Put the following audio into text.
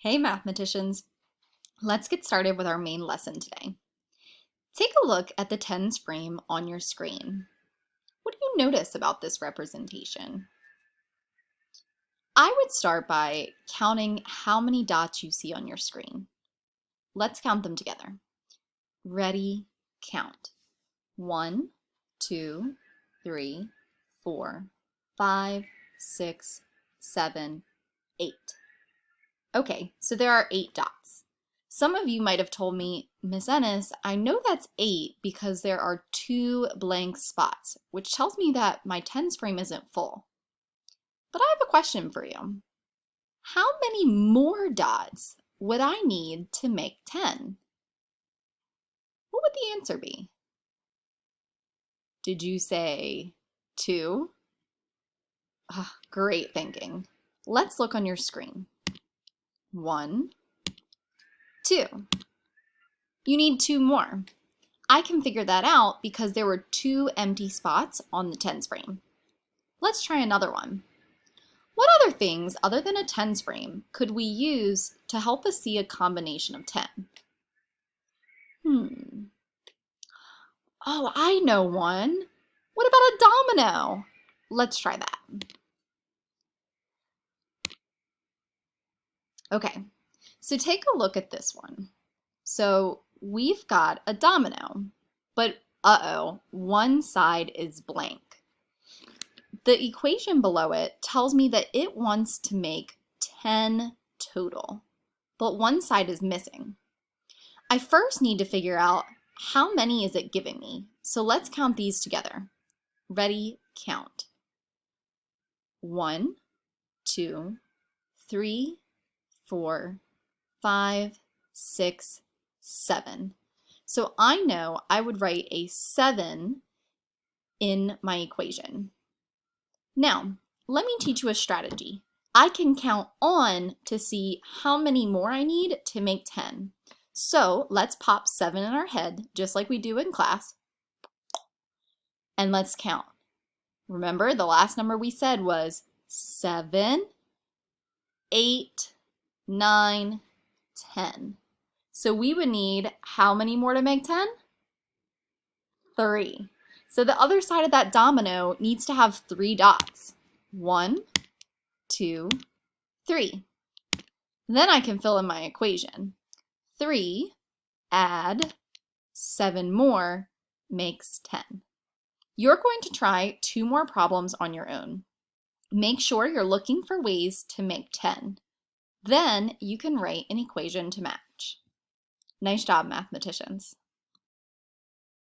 Hey mathematicians, let's get started with our main lesson today. Take a look at the tens frame on your screen. What do you notice about this representation? I would start by counting how many dots you see on your screen. Let's count them together. Ready, count. 1, 2, 3, 4, 5, 6, 7, 8. Okay, so there are 8 dots. Some of you might have told me, Miss Ennis, I know that's 8 because there are 2 blank spots, which tells me that my tens frame isn't full. But I have a question for you. How many more dots would I need to make 10? What would the answer be? Did you say 2? Great thinking. Let's look on your screen. 1, 2. You need 2 more. I can figure that out because there were 2 empty spots on the tens frame. Let's try another one. What other things other than a tens frame could we use to help us see a combination of 10? Oh, I know one. What about a domino? Let's try that. Okay, so take a look at this one. So we've got a domino, but one side is blank. The equation below it tells me that it wants to make 10 total, but one side is missing. I first need to figure out how many is it giving me. So let's count these together. Ready, count. 1, 2, 3, 4, 5, 6, 7. So I know I would write a 7 in my equation. Now, let me teach you a strategy. I can count on to see how many more I need to make 10. So let's pop 7 in our head, just like we do in class, and let's count. Remember, the last number we said was 7, 8, 9, 10. So we would need how many more to make 10? 3. So the other side of that domino needs to have 3 dots. 1, 2, 3. Then I can fill in my equation. 3 add 7 more makes 10. You're going to try 2 more problems on your own. Make sure you're looking for ways to make 10. Then you can write an equation to match. Nice job, mathematicians.